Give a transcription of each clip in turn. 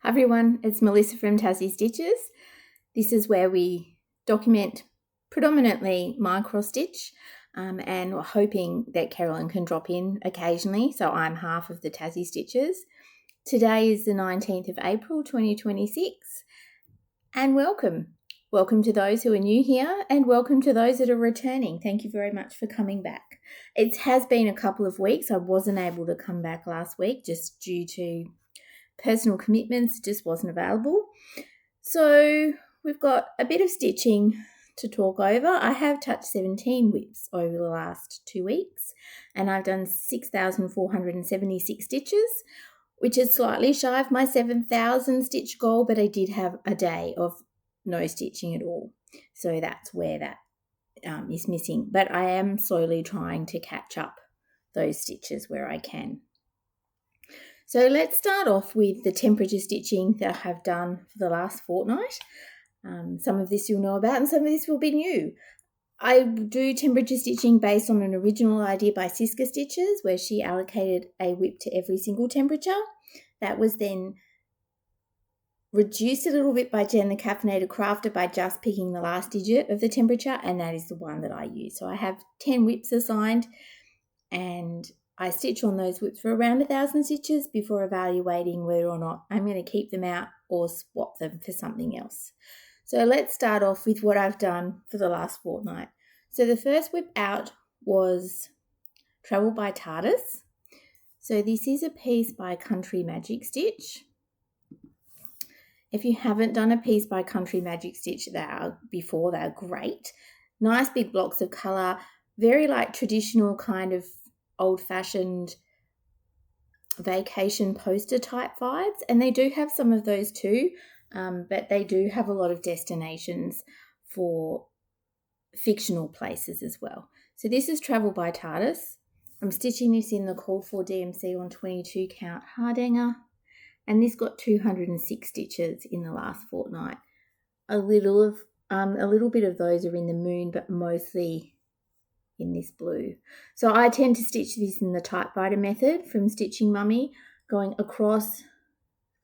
Hi everyone, it's Melissa from Tassie Stitches. This is where we document predominantly my cross stitch and we're hoping that Kerrilyn can drop in occasionally, so I'm half of the Tassie Stitches. Today is the 19th of April 2026 and welcome. Welcome to those who are new here and welcome to those that are returning. Thank you very much for coming back. It has been a couple of weeks. I wasn't able to come back last week just due to personal commitments, just wasn't available. So we've got a bit of stitching to talk over. I have touched 17 whips over the last 2 weeks and I've done 6,476 stitches, which is slightly shy of my 7,000 stitch goal, but I did have a day of no stitching at all. So that's where that is missing. But I am slowly trying to catch up those stitches where I can. So let's start off with the temperature stitching that I have done for the last fortnight. Some of this you'll know about and some of this will be new. I do temperature stitching based on an original idea by Siska Stitches where she allocated a whip to every single temperature. That was then reduced a little bit by Jen the Caffeinated Crafter by just picking the last digit of the temperature, and that is the one that I use. So I have 10 whips assigned and I stitch on those whips for around 1,000 stitches before evaluating whether or not I'm going to keep them out or swap them for something else. So let's start off with what I've done for the last fortnight. So the first whip out was Travel by TARDIS. So this is a piece by Country Magic Stitch. If you haven't done a piece by Country Magic Stitch before, they're great. Nice big blocks of colour, very like traditional kind of old-fashioned vacation poster type vibes, and they do have some of those too, but they do have a lot of destinations for fictional places as well. So this is Travel by TARDIS. I'm stitching this in the called for DMC on 22 count Hardanger, and this got 206 stitches in the last fortnight. A little bit of those are in the moon, but mostly in this blue. So I tend to stitch this in the typewriter method from Stitching Mummy, going across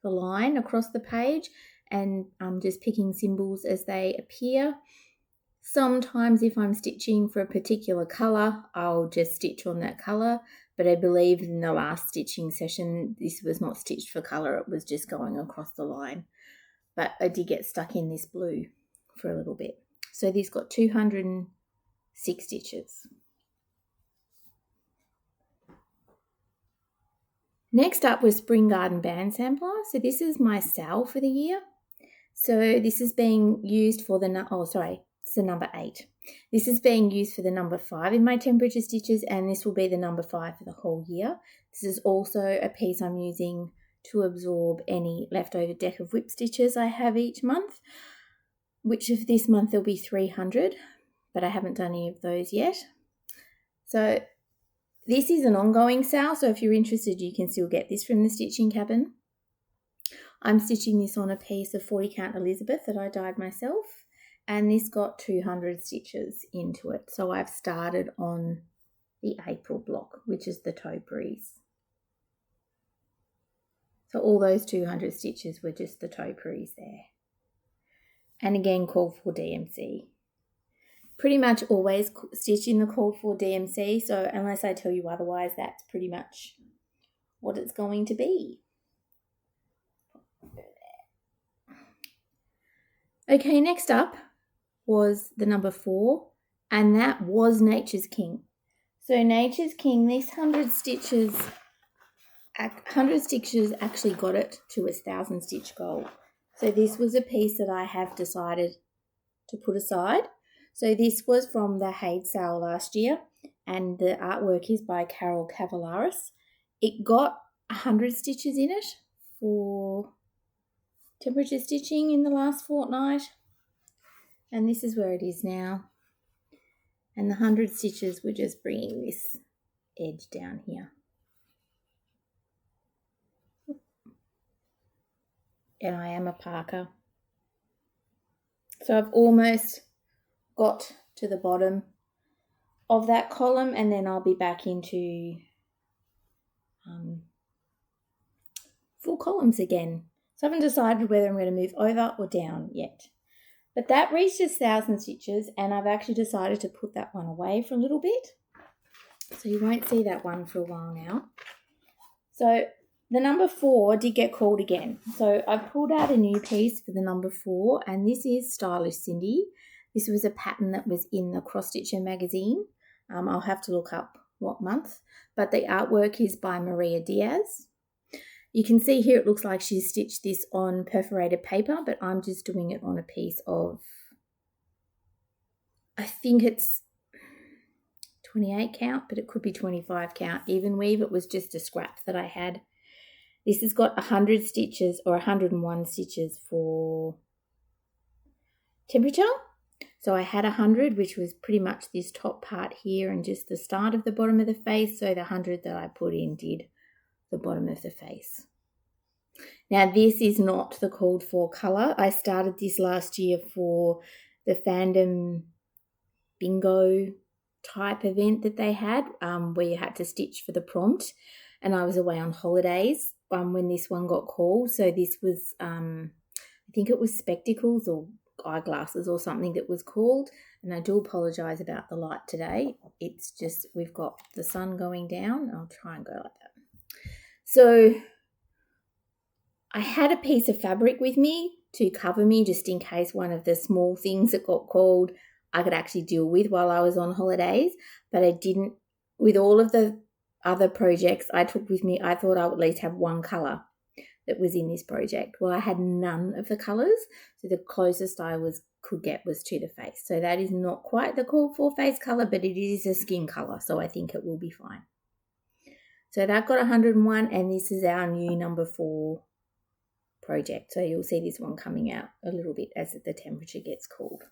the line, across the page, and I'm just picking symbols as they appear. Sometimes if I'm stitching for a particular colour, I'll just stitch on that colour, but I believe in the last stitching session, this was not stitched for colour, it was just going across the line. But I did get stuck in this blue for a little bit. So this got 206 stitches. Next up was Spring Garden Band Sampler. So this is my sale for the year. So this is being used for the number 8. This is being used for the number 5 in my temperature stitches, and this will be the number 5 for the whole year. This is also a piece I'm using to absorb any leftover deck of whip stitches I have each month, which of this month there'll be 300, but I haven't done any of those yet. So this is an ongoing sale, so if you're interested, you can still get this from the Stitching Cabin. I'm stitching this on a piece of 40 count Elizabeth that I dyed myself, and this got 200 stitches into it. So I've started on the April block, which is the topiaries. So all those 200 stitches were just the topiaries there. And again, called for DMC. Pretty much always stitch in the called for DMC, so unless I tell you otherwise, that's pretty much what it's going to be. Okay, next up was the number 4, and that was Nature's King. So Nature's King, these 100 stitches actually got it to its 1,000 stitch goal. So this was a piece that I have decided to put aside. So this was from the Haid sale last year, and the artwork is by Carol Cavalaris. It got 100 stitches in it for temperature stitching in the last fortnight, and this is where it is now. And the 100 stitches were just bringing this edge down here. And I am a Parker. So I've almost got to the bottom of that column, and then I'll be back into full columns again. So I haven't decided whether I'm going to move over or down yet. But that reached 1,000 stitches, and I've actually decided to put that one away for a little bit. So you won't see that one for a while now. So the number 4 did get called again. So I've pulled out a new piece for the number 4, and this is Stylish Cindy. This was a pattern that was in the Cross Stitcher magazine. I'll have to look up what month, but the artwork is by Maria Diaz. You can see here it looks like she's stitched this on perforated paper, but I'm just doing it on a piece of, I think it's 28 count, but it could be 25 count even weave. It was just a scrap that I had. This has got 100 stitches or 101 stitches for temperature. So I had 100, which was pretty much this top part here and just the start of the bottom of the face. So the 100 that I put in did the bottom of the face. Now this is not the called for colour. I started this last year for the fandom bingo type event that they had, where you had to stitch for the prompt, and I was away on holidays when this one got called. So this was, I think it was spectacles or eyeglasses or something that was called, and I do apologise about the light today. It's just we've got the sun going down. I'll try and go like that. So I had a piece of fabric with me to cover me just in case one of the small things that got called I could actually deal with while I was on holidays, but I didn't. With all of the other projects I took with me, I thought I would at least have one colour that was in this project. Well, I had none of the colours, so the closest I could get was to the face. So that is not quite the called for face colour, but it is a skin colour, so I think it will be fine. So that got 101, and this is our new number 4 project. So you'll see this one coming out a little bit as the temperature gets cooled.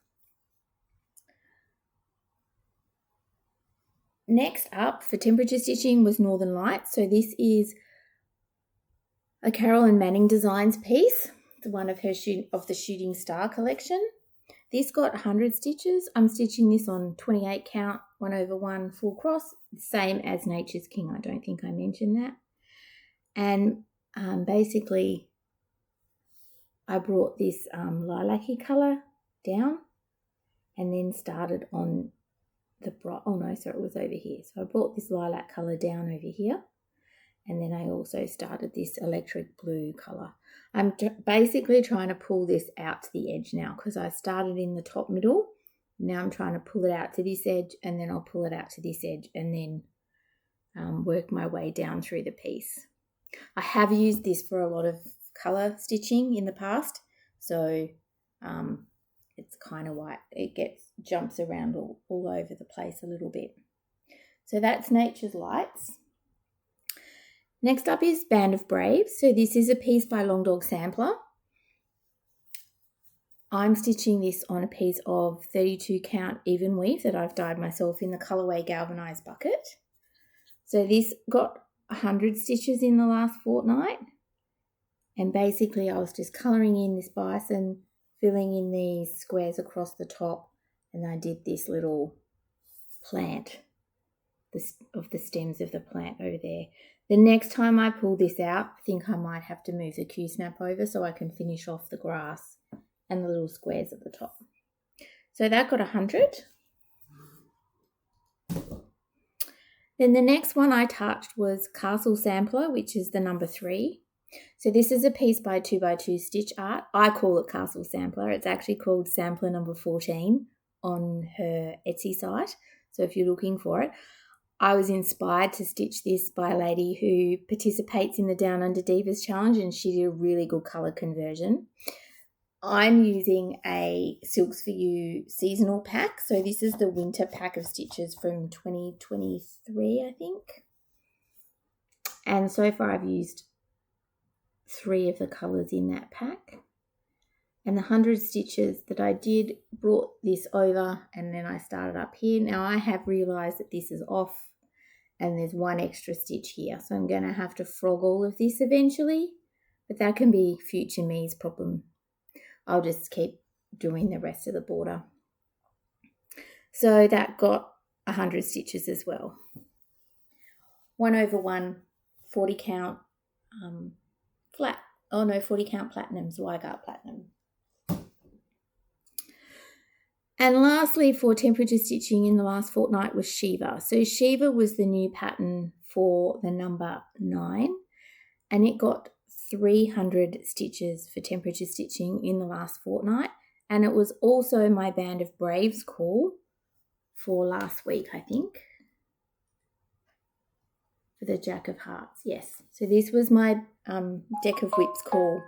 Next up for temperature stitching was Northern Lights. So this is a Kerrilyn Manning Designs piece. It's one of her the Shooting Star collection. This got 100 stitches. I'm stitching this on 28 count, 1/1 full cross, same as Nature's King. I don't think I mentioned that. And basically I brought this lilac-y colour down and then started on the bright, it was over here. So I brought this lilac colour down over here, and then I also started this electric blue colour. I'm basically trying to pull this out to the edge now because I started in the top middle. Now I'm trying to pull it out to this edge, and then I'll pull it out to this edge, and then work my way down through the piece. I have used this for a lot of colour stitching in the past, so it's kind of why it jumps around all over the place a little bit. So that's Nature's Lights. Next up is Band of Braves. So this is a piece by Long Dog Sampler. I'm stitching this on a piece of 32 count even weave that I've dyed myself in the colourway galvanised bucket. So this got 100 stitches in the last fortnight, and basically I was just colouring in this bison, filling in these squares across the top, and I did this little plant of the stems of the plant over there. The next time I pull this out, I think I might have to move the Q-snap over so I can finish off the grass and the little squares at the top. So that got 100. Then the next one I touched was Castle Sampler, which is the number 3. So this is a piece by 2x2 Stitch Art. I call it Castle Sampler. It's actually called Sampler number 14 on her Etsy site. So if you're looking for it, I was inspired to stitch this by a lady who participates in the Down Under Divas Challenge, and she did a really good colour conversion. I'm using a Silks For You seasonal pack. So this is the winter pack of stitches from 2023, I think. And so far I've used 3 of the colours in that pack. And the 100 stitches that I did brought this over, and then I started up here. Now I have realised that this is off and there's 1 extra stitch here. So I'm going to have to frog all of this eventually, but that can be future me's problem. I'll just keep doing the rest of the border. So that got 100 stitches as well. 1/1, 40 count, flat 40 count platinum, Zweigart platinum. And lastly, for temperature stitching in the last fortnight was Shiva. So Shiva was the new pattern for the number 9, and it got 300 stitches for temperature stitching in the last fortnight. And it was also my Band of Braves call for last week, I think, for the Jack of Hearts. Yes, so this was my Deck of Whips call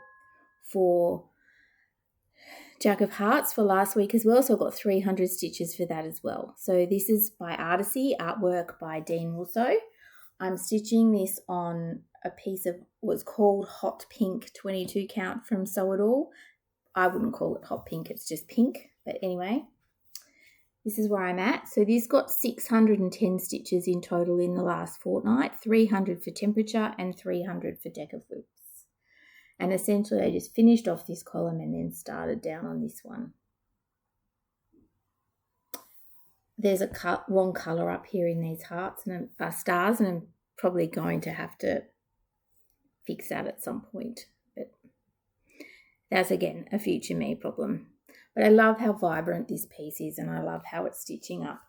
for Jack of Hearts for last week as well, so I got 300 stitches for that as well. So this is by Artisy, artwork by Dean Russo. I'm stitching this on a piece of what's called Hot Pink 22 count from Sew It All. I wouldn't call it hot pink, it's just pink, but anyway, this is where I'm at. So this got 610 stitches in total in the last fortnight, 300 for temperature and 300 for Deck of Whips. And essentially I just finished off this column and then started down on this one. There's a wrong colour up here in these hearts and stars, and I'm probably going to have to fix that at some point. But that's, again, a future me problem. But I love how vibrant this piece is, and I love how it's stitching up.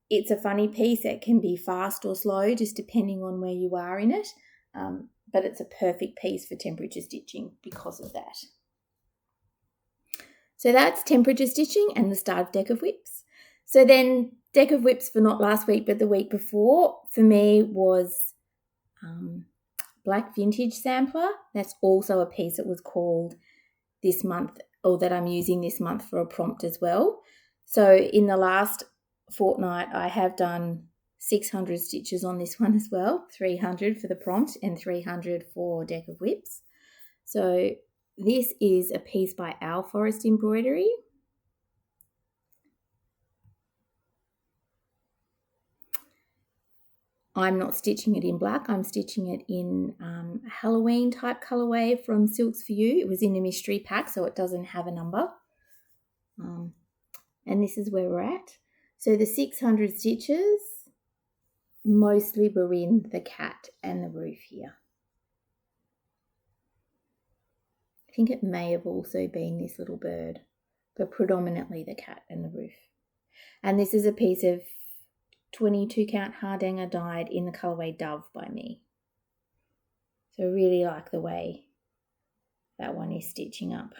It's a funny piece that can be fast or slow, just depending on where you are in it. But it's a perfect piece for temperature stitching because of that. So that's temperature stitching and the start of Deck of Whips. So then Deck of Whips for not last week but the week before for me was Black Vintage Sampler. That's also a piece that was called this month, or that I'm using this month for a prompt as well. So in the last fortnight I have done 600 stitches on this one as well, 300 for the prompt and 300 for Deck of Whips. So this is a piece by Owl Forest Embroidery. I'm not stitching it in black, I'm stitching it in a Halloween type colourway from Silks For You. It was in a mystery pack, so it doesn't have a number. And this is where we're at. So the 600 stitches mostly were in the cat and the roof here. I think it may have also been this little bird, but predominantly the cat and the roof. And this is a piece of 22 count Hardanger dyed in the colourway Dove by me. So I really like the way that one is stitching up.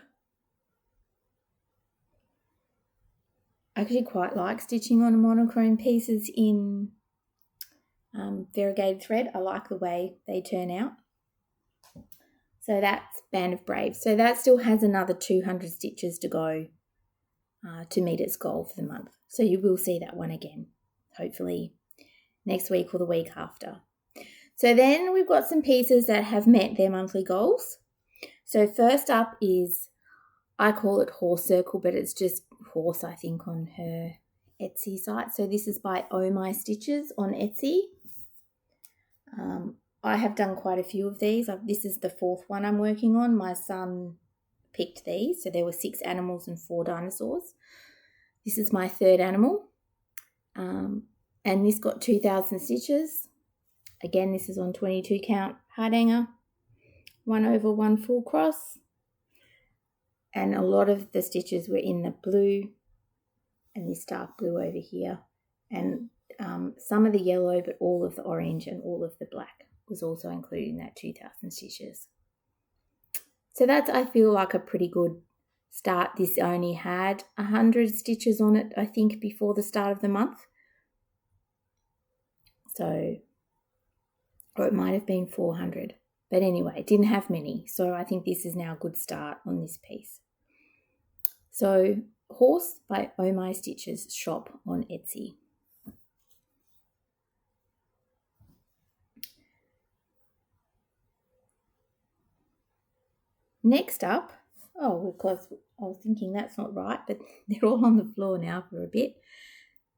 I actually quite like stitching on monochrome pieces in variegated thread. I like the way they turn out. So that's Band of Braves. So that still has another 200 stitches to go to meet its goal for the month. So you will see that one again, hopefully next week or the week after. So then we've got some pieces that have met their monthly goals. So first up is, I call it Horse Circle, but it's just horse, I think, on her Etsy site. So this is by Oh My Stitches on Etsy. I have done quite a few of these. This is the 4th one I'm working on. My son picked these. So there were 6 animals and 4 dinosaurs. This is my 3rd animal. And this got 2,000 stitches. Again, this is on 22 count Hardanger. 1 over 1 full cross. And a lot of the stitches were in the blue and this dark blue over here. And some of the yellow, but all of the orange and all of the black was also included in that 2,000 stitches. So that's, I feel like, a pretty good start. This only had 100 stitches on it, I think, before the start of the month. So, or it might have been 400. But anyway, it didn't have many. So I think this is now a good start on this piece. So Horse by Oh My Stitches shop on Etsy. Next up, because I was thinking that's not right, but they're all on the floor now for a bit.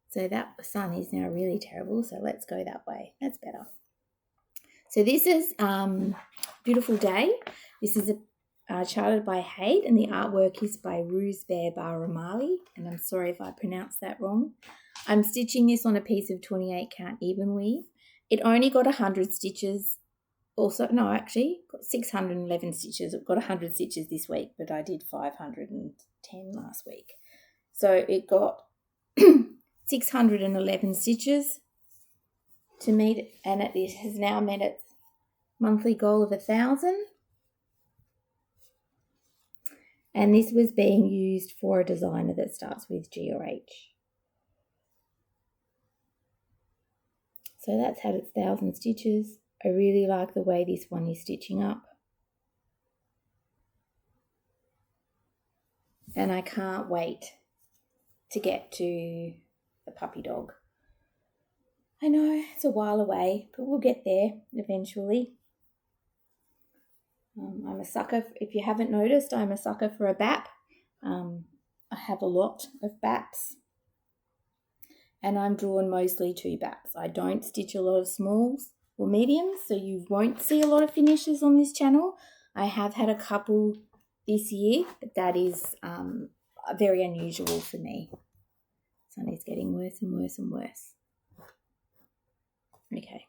So that sun is now really terrible, so let's go that way. That's better. So this is Beautiful Day. This is charted by Haidt, and the artwork is by Ruse Bear Baramali, and I'm sorry if I pronounced that wrong. I'm stitching this on a piece of 28 count even weave. It only got 100 stitches also, no, actually, got 611 stitches. I've got 100 stitches this week, but I did 510 last week. So it got 611 stitches to meet, and it has now met its monthly goal of 1,000. And this was being used for a designer that starts with G or H. So that's had its 1,000 stitches. I really like the way this one is stitching up. And I can't wait to get to the puppy dog. I know it's a while away, but we'll get there eventually. I'm a sucker, if you haven't noticed, I'm a sucker for a BAP. I have a lot of BAPs. And I'm drawn mostly to BAPs. I don't stitch a lot of smalls or mediums, so you won't see a lot of finishes on this channel. I have had a couple this year, but that is very unusual for me. Sun is getting worse and worse and worse. Okay.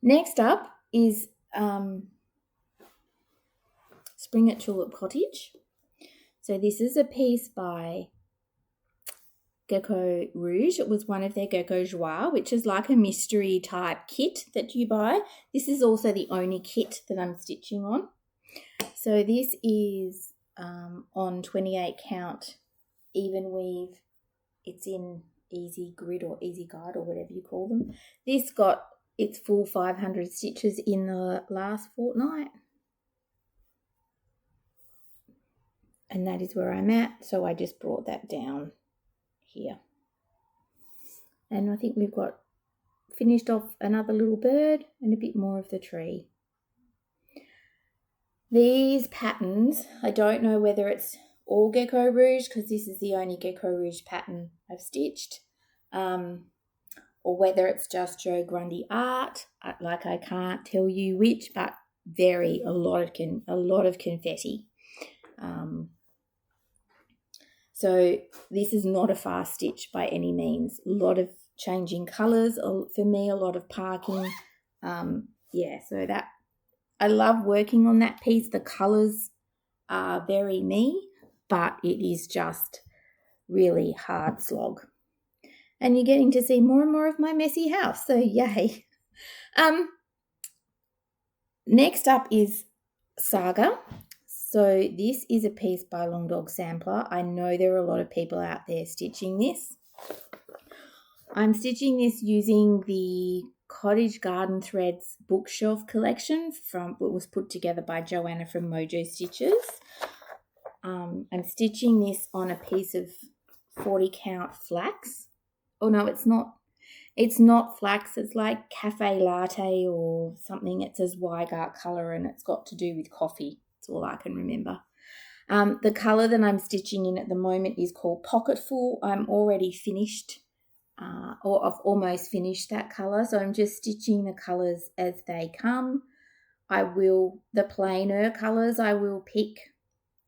Next up is Spring at Tulip Cottage. So this is a piece by Gecko Rouge. It was one of their Gecko Joie, which is like a mystery type kit that you buy. This is also the only kit that I'm stitching on. So this is on 28 count even weave. It's in Easy Grid or Easy Guide or whatever you call them. This got its full 500 stitches in the last fortnight. And that is where I'm at. So I just brought that down here. And I think we've got finished off another little bird and a bit more of the tree. These patterns, I don't know whether it's all Gecko Rouge because this is the only Gecko Rouge pattern I've stitched, or whether it's just Joe Grundy art. Like I can't tell you which, but a lot of confetti. So this is not a fast stitch by any means. A lot of changing colours for me, a lot of parking. So that I love working on that piece. The colours are very me, but it is just really hard slog. And you're getting to see more and more of my messy house, so yay. Next up is Saga. So this is a piece by Long Dog Sampler. I know there are a lot of people out there stitching this. I'm stitching this using the Cottage Garden Threads bookshelf collection it was put together by Joanna from Mojo Stitches. I'm stitching this on a piece of 40 count flax. Oh no, it's not. It's not flax. It's like cafe latte or something. It says Weigart colour and it's got to do with coffee. That's all I can remember. The colour that I'm stitching in at the moment is called Pocketful. I'm already finished, or I've almost finished that colour. So I'm just stitching the colours as they come. The plainer colours I will pick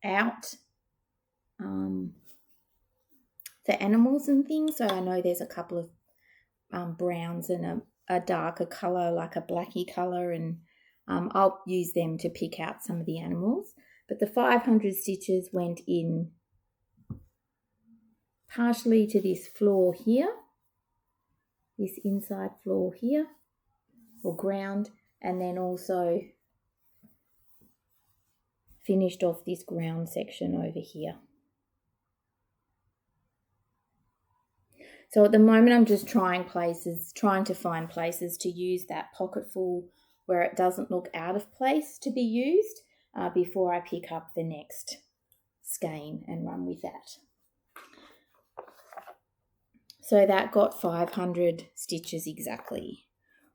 out for animals and things. So I know there's a couple of browns and a darker colour, like a blacky colour, and I'll use them to pick out some of the animals. But the 500 stitches went in partially to this floor here, this inside floor here, or ground, and then also finished off this ground section over here. So at the moment I'm just trying to find places to use that Pocketful where it doesn't look out of place to be used before I pick up the next skein and run with that. So that got 500 stitches exactly.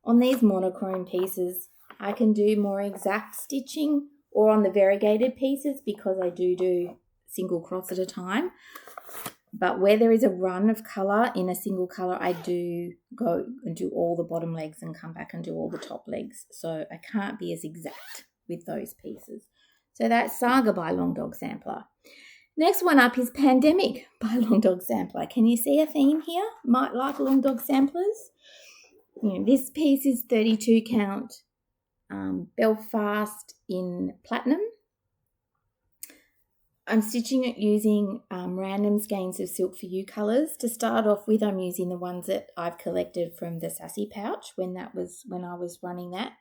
On these monochrome pieces, I can do more exact stitching, or on the variegated pieces because I do single cross at a time. But where there is a run of colour in a single colour, I do go and do all the bottom legs and come back and do all the top legs. So I can't be as exact with those pieces. So that's Saga by Long Dog Sampler. Next one up is Pandemic by Long Dog Sampler. Can you see a theme here? Might like Long Dog Samplers. This piece is 32 count Belfast in Platinum. I'm stitching it using random skeins of Silk for You colours. To start off with, I'm using the ones that I've collected from the Sassy pouch when I was running that.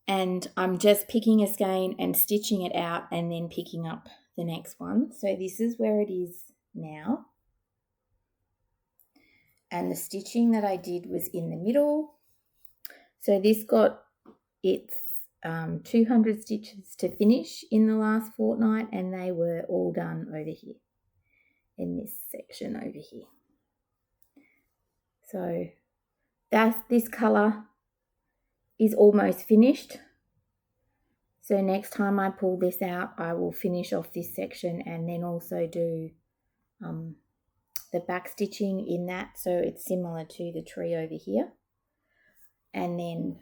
And I'm just picking a skein and stitching it out and then picking up the next one. So this is where it is now. And the stitching that I did was in the middle. So this got its 200 stitches to finish in the last fortnight, and they were all done over here in this section over here. So this colour is almost finished. So next time I pull this out, I will finish off this section and then also do the back stitching in that, so it's similar to the tree over here. And then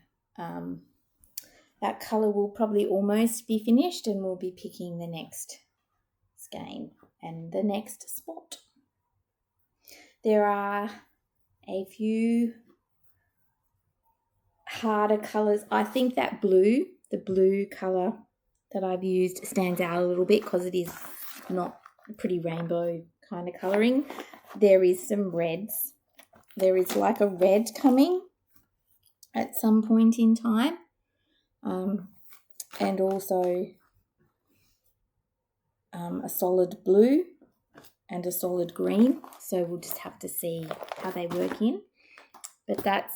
that colour will probably almost be finished, and we'll be picking the next skein and the next spot. There are a few harder colours. I think that the blue colour that I've used stands out a little bit because it is not a pretty rainbow kind of colouring. There is some reds. There is like a red coming at some point in time. And also a solid blue and a solid green. So we'll just have to see how they work in. But that's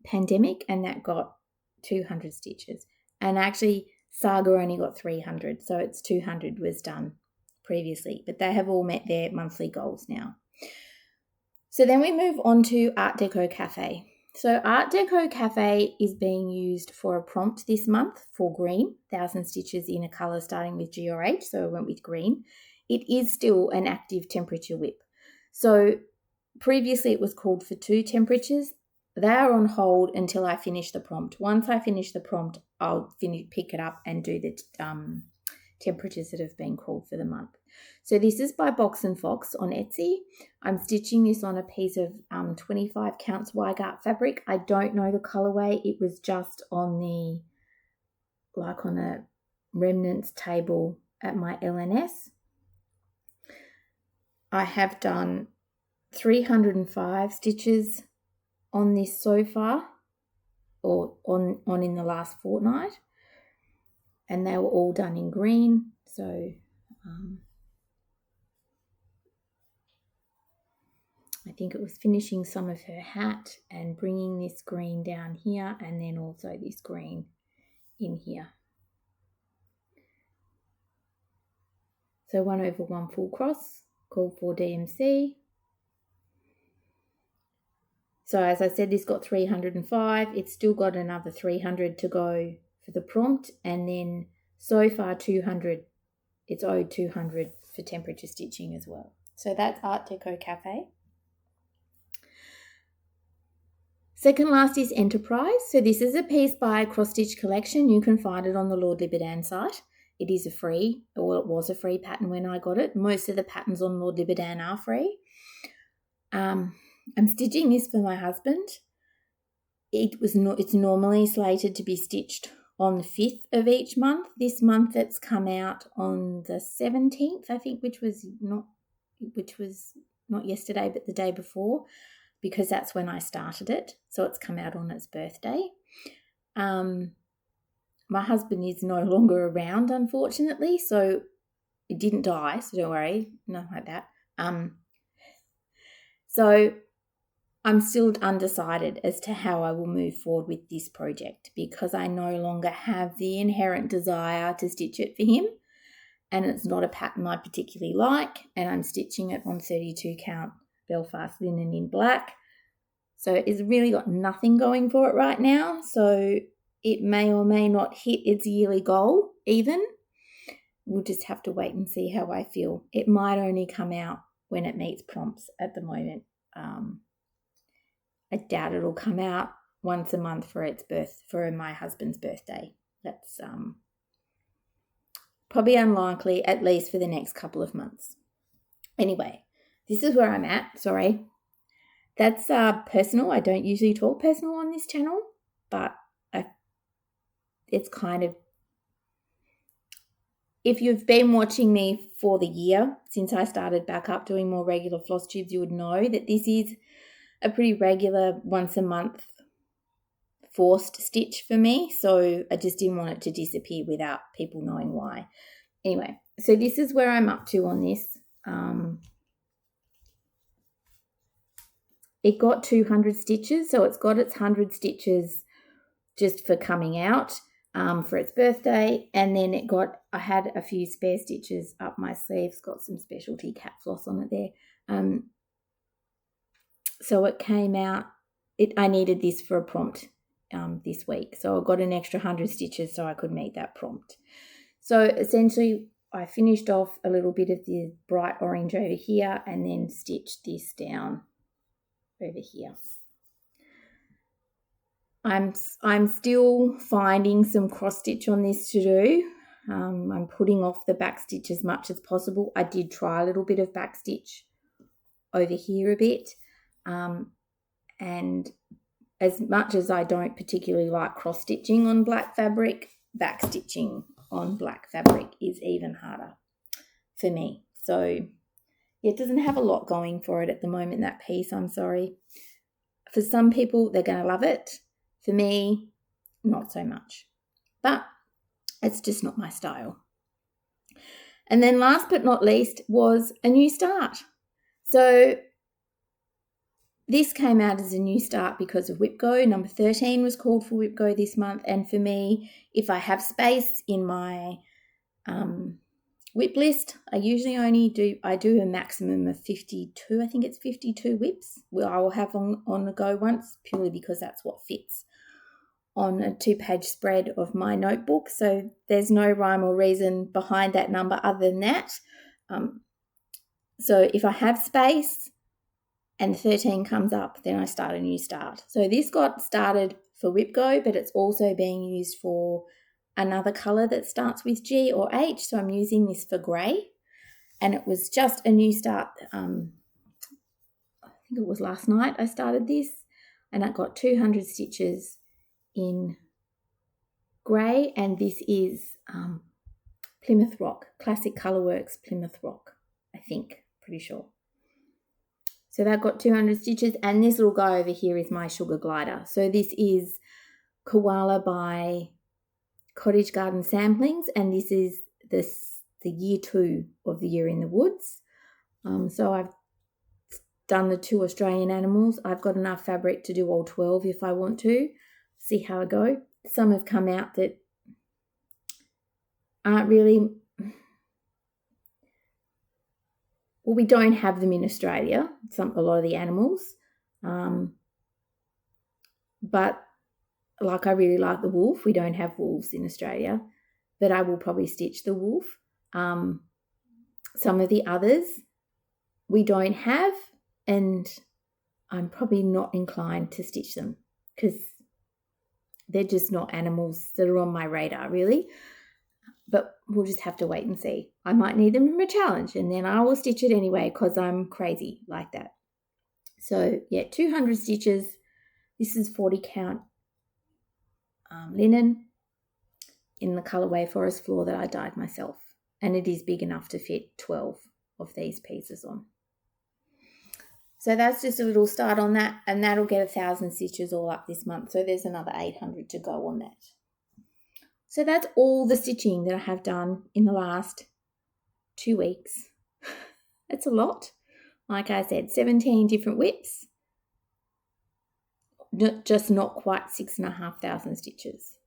Pandemic, and that got 200 stitches. And actually Saga only got 300, so its 200 was done previously. But they have all met their monthly goals now. So then we move on to Art Deco Cafe. So Art Deco Cafe is being used for a prompt this month for green, 1,000 stitches in a colour starting with G or H, so I went with green. It is still an active temperature whip. So previously it was called for 2 temperatures. They are on hold until I finish the prompt. Once I finish the prompt, I'll pick it up and do the temperatures that have been called for the month. So this is by Box and Fox on Etsy. I'm stitching this on a piece of 25 counts Weigart fabric. I don't know the colorway. It was just on a remnants table at my LNS. I have done 305 stitches on this so far, or on in the last fortnight, and they were all done in green. So I think it was finishing some of her hat and bringing this green down here, and then also this green in here. So 1/1 full cross, called for DMC. So as I said, this got 305. It's still got another 300 to go for the prompt, and then so far 200. It's owed 200 for temperature stitching as well. So that's Art Deco Cafe. Second last is Enterprise. So this is a piece by Cross Stitch Collection. You can find it on the Lord Liberdan site. It is it was a free pattern when I got it. Most of the patterns on Lord Liberdan are free. I'm stitching this for my husband. It's normally slated to be stitched on the 5th of each month. This month it's come out on the 17th, I think, which was not yesterday but the day before, because that's when I started it. So it's come out on its birthday. My husband is no longer around, unfortunately, so it didn't die, so don't worry, nothing like that. So I'm still undecided as to how I will move forward with this project, because I no longer have the inherent desire to stitch it for him, and it's not a pattern I particularly like, and I'm stitching it on 32 count Belfast linen in black. So it's really got nothing going for it right now, so it may or may not hit its yearly goal even. We'll just have to wait and see how I feel. It might only come out when it meets prompts at the moment. I doubt it'll come out once a month for my husband's birthday. That's probably unlikely, at least for the next couple of months. Anyway, this is where I'm at. Sorry. That's personal. I don't usually talk personal on this channel. but it's kind of, if you've been watching me for the year, since I started back up doing more regular floss tubes, you would know that this is a pretty regular once a month forced stitch for me. So I just didn't want it to disappear without people knowing why. Anyway, so this is where I'm up to on this. It got 200 stitches, so it's got its 100 stitches just for coming out for its birthday, and then I had a few spare stitches up my sleeves, got some specialty cat floss on it there. So it came out, I needed this for a prompt this week, so I got an extra 100 stitches so I could meet that prompt. So essentially I finished off a little bit of the bright orange over here and then stitched this down over here. I'm still finding some cross stitch on this to do. I'm putting off the back stitch as much as possible. I did try a little bit of back stitch over here a bit, and as much as I don't particularly like cross stitching on black fabric, back stitching on black fabric is even harder for me. So it doesn't have a lot going for it at the moment, that piece, I'm sorry. For some people, they're going to love it. For me, not so much. But it's just not my style. And then last but not least was a new start. So this came out as a new start because of Whip Go. Number 13 was called for Whip Go this month. And for me, if I have space in my whip list, I usually do a maximum of 52. I think it's 52 whips. Well, I will have on the go once, purely because that's what fits on a 2-page spread of my notebook. So there's no rhyme or reason behind that number other than that. So if I have space and 13 comes up, then I start a new start. So this got started for Whip Go, but it's also being used for another colour that starts with G or H. So I'm using this for grey, and it was just a new start. I think it was last night I started this, and I got 200 stitches in grey, and this is Plymouth Rock, Classic Colourworks Plymouth Rock, I think, pretty sure. So that got 200 stitches, and this little guy over here is my sugar glider. So this is Koala by Cottage Garden Samplings, and this is the year 2 of the Year in the Woods. So I've done the 2 Australian animals. I've got enough fabric to do all 12 if I want to. See how I go. Some have come out that aren't really, well, we don't have them in Australia, a lot of the animals. But like, I really like the wolf. We don't have wolves in Australia, but I will probably stitch the wolf. Some of the others we don't have, and I'm probably not inclined to stitch them because they're just not animals that are on my radar, really. But we'll just have to wait and see. I might need them from a challenge, and then I will stitch it anyway because I'm crazy like that. So, yeah, 200 stitches. This is 40 count linen in the colourway Forest Floor that I dyed myself. And it is big enough to fit 12 of these pieces on. So that's just a little start on that, and that'll get 1,000 stitches all up this month. So there's another 800 to go on that. So that's all the stitching that I have done in the last 2 weeks. It's a lot. Like I said, 17 different whips, just not quite 6,500 stitches.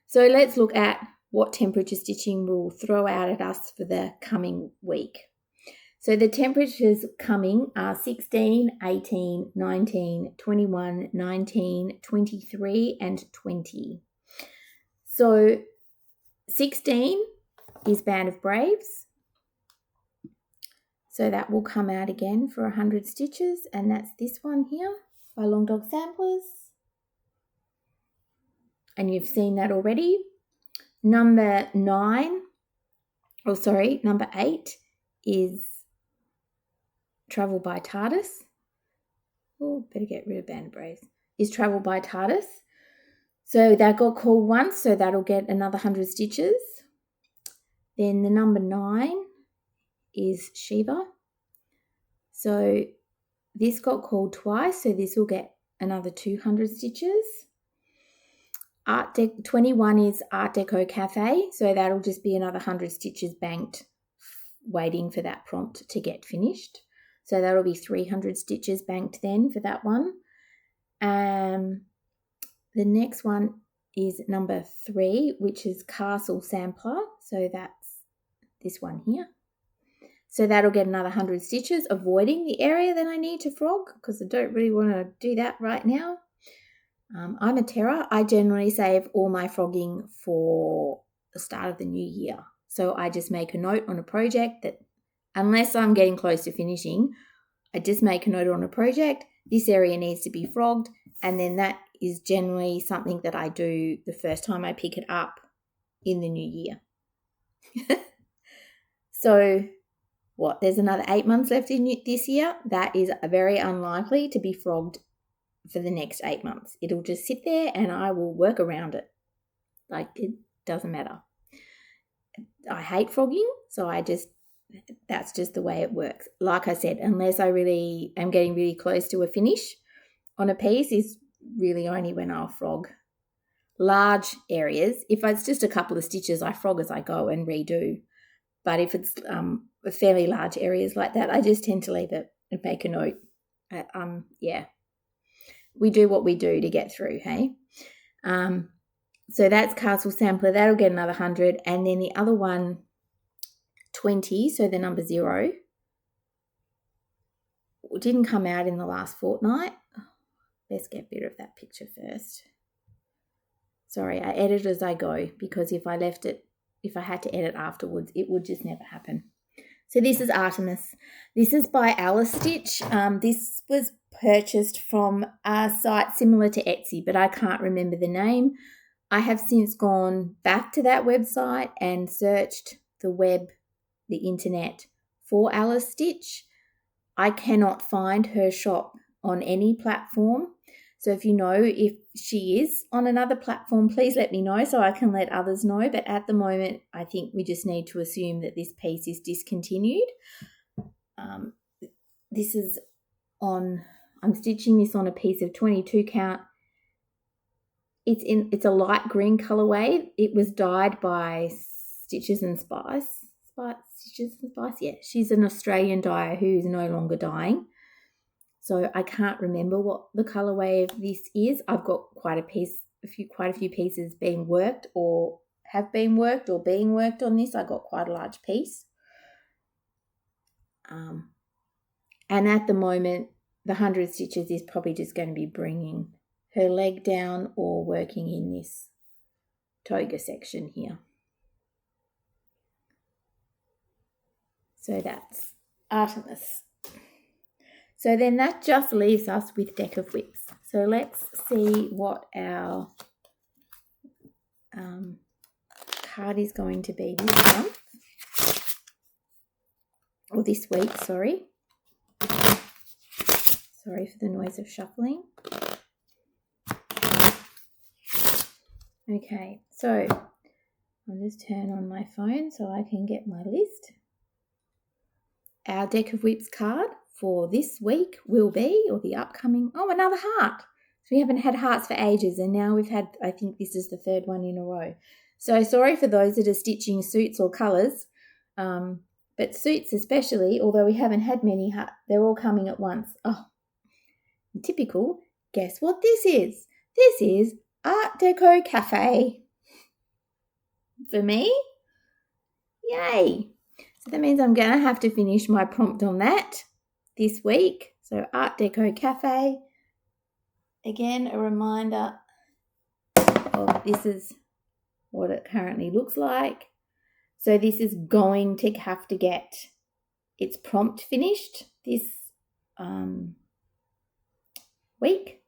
So let's look at what temperature stitching will throw out at us for the coming week. So the temperatures coming are 16, 18, 19, 21, 19, 23 and 20. So 16 is Band of Braves. So that will come out again for 100 stitches, and that's this one here by Long Dog Samplers. And you've seen that already. Number 8 is Travel by TARDIS. Oh, better get rid of Band of Braves. Is Travel by TARDIS. So that got called once, so that'll get another 100 stitches. Then the number 9 is Shiva. So this got called twice, so this will get another 200 stitches. 21 is Art Deco Cafe, so that'll just be another 100 stitches banked, waiting for that prompt to get finished. So that'll be 300 stitches banked then for that one. The next one is number 3, which is Castle Sampler. So that's this one here. So that'll get another 100 stitches, avoiding the area that I need to frog because I don't really want to do that right now. I'm a terror. I generally save all my frogging for the start of the new year. So I just make a note on a project that, unless I'm getting close to finishing, I just make a note on a project. This area needs to be frogged, and then that is generally something that I do the first time I pick it up in the new year. So what? There's another 8 months left in this year. That is very unlikely to be frogged for the next 8 months. It'll just sit there and I will work around it. Like, it doesn't matter. I hate frogging, so that's just the way it works. Like I said, unless I really am getting really close to a finish on a piece, is really only when I'll frog large areas. If it's just a couple of stitches, I frog as I go and redo. But if it's fairly large areas like that, I just tend to leave it and make a note. We do what we do to get through, hey? So that's Castle Sampler. That'll get another 100. And then the other one, 20, so the number 0, didn't come out in the last fortnight. Let's get rid of that picture first. Sorry, I edit as I go because if I had to edit afterwards, it would just never happen. So this is Artemis. This is by Alice Stitch. This was purchased from a site similar to Etsy, but I can't remember the name. I have since gone back to that website and searched the internet for Alice Stitch. I cannot find her shop on any platform. So if you know if she is on another platform, please let me know so I can let others know. But at the moment, I think we just need to assume that this piece is discontinued. I'm stitching this on a piece of 22 count. It's a light green colorway. It was dyed by Stitches and Spice. Stitches and Spice, yeah. She's an Australian dyer who is no longer dyeing. So I can't remember what the colorway of this is. I've got quite a few pieces being worked or have been worked or being worked on this. I got quite a large piece. And at the moment, the 100 stitches is probably just going to be bringing her leg down or working in this toga section here. So that's Artemis. So then that just leaves us with Deck of Whips. So let's see what our card is going to be this month. Or this week, sorry. Sorry for the noise of shuffling. Okay, so I'll just turn on my phone so I can get my list. Our Deck of Whips card for this week will be, or the upcoming, another heart. So we haven't had hearts for ages, and now we've had, I think this is the third one in a row. So sorry for those that are stitching suits or colours, but suits especially, although we haven't had many hearts, they're all coming at once. Oh, typical. Guess what this is? This is Art Deco Cafe. For me? Yay! So that means I'm going to have to finish my prompt on that this week. So Art Deco Cafe. Again, a reminder of this is what it currently looks like. So this is going to have to get its prompt finished this week.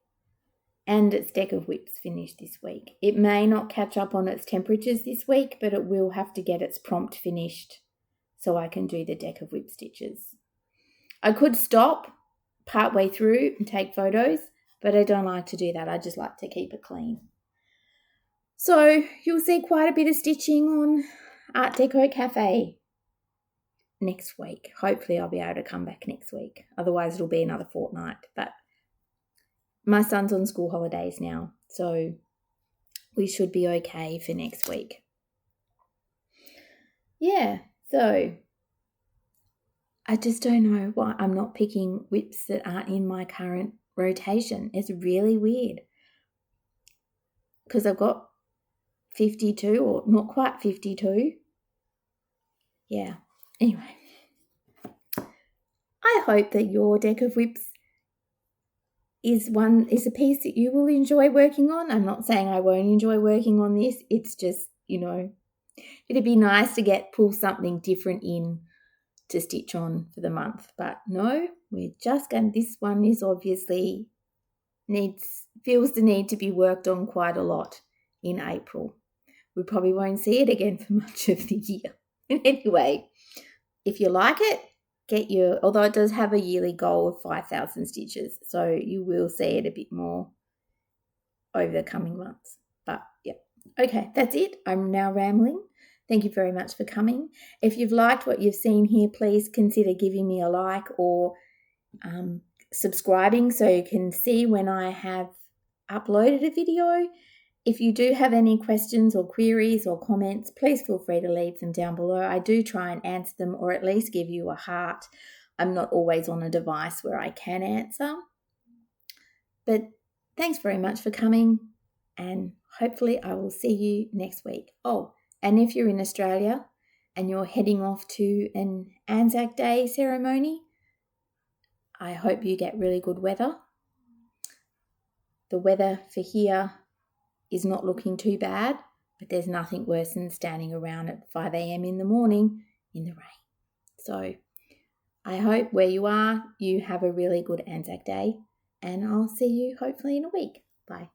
And its Deck of Whips finished this week. It may not catch up on its temperatures this week, but it will have to get its prompt finished so I can do the Deck of Whip stitches. I could stop partway through and take photos, but I don't like to do that. I just like to keep it clean. So you'll see quite a bit of stitching on Art Deco Cafe next week. Hopefully I'll be able to come back next week. Otherwise it'll be another fortnight. But my son's on school holidays now, so we should be okay for next week. Yeah, so I just don't know why I'm not picking whips that aren't in my current rotation. It's really weird because I've got 52 or not quite 52. Yeah, anyway. I hope that your deck of whips is a piece that you will enjoy working on. I'm not saying I won't enjoy working on this. It's just, it'd be nice to pull something different in to stitch on for the month. But no, this one is obviously feels the need to be worked on quite a lot in April. We probably won't see it again for much of the year. Anyway, if you like it, although it does have a yearly goal of 5,000 stitches, so you will see it a bit more over the coming months. But yeah, okay, that's it. I'm now rambling. Thank you very much for coming. If you've liked what you've seen here, please consider giving me a like or subscribing so you can see when I have uploaded a video. If you do have any questions or queries or comments, please feel free to leave them down below. I do try and answer them or at least give you a heart. I'm not always on a device where I can answer. But thanks very much for coming, and hopefully I will see you next week. Oh, and if you're in Australia and you're heading off to an Anzac Day ceremony, I hope you get really good weather. The weather for here is not looking too bad, but there's nothing worse than standing around at 5 a.m. in the morning in the rain. So I hope where you are, you have a really good Anzac Day, and I'll see you hopefully in a week. Bye.